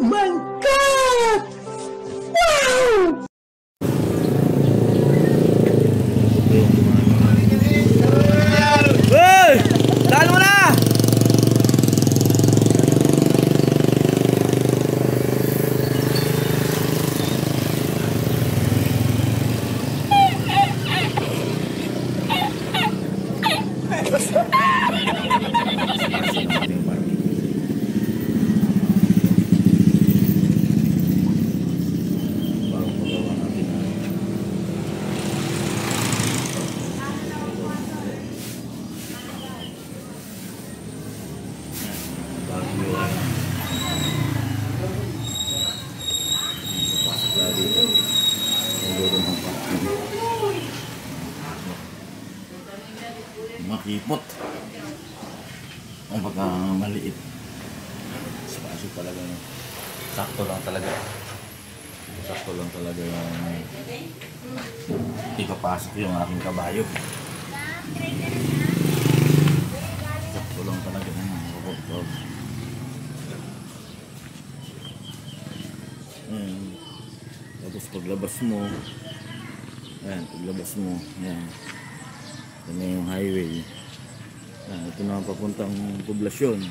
my God! Wow! Hey! Daan mo na! Makipot ang pagka maliit spasyo talaga, no? Sakto lang talaga yung ipapasok yung aking kabayo. Sakto lang talaga yung kapag tapos paglabas mo ayan, ito na yung highway. Ito na ang papuntang poblasyon.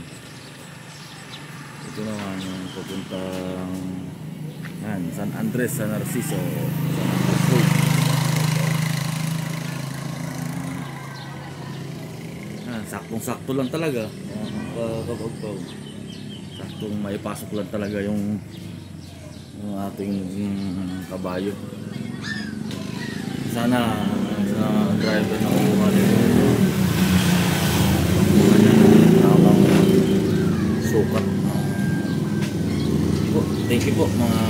Ito naman yung papuntang San Andres, San Narciso, San Andres Road. Saktong-sakto lang talaga. Saktong maipasok lang talaga yung ating kabayo. Sana sa driver na kumuha nito tamang sukat. Thank you po mga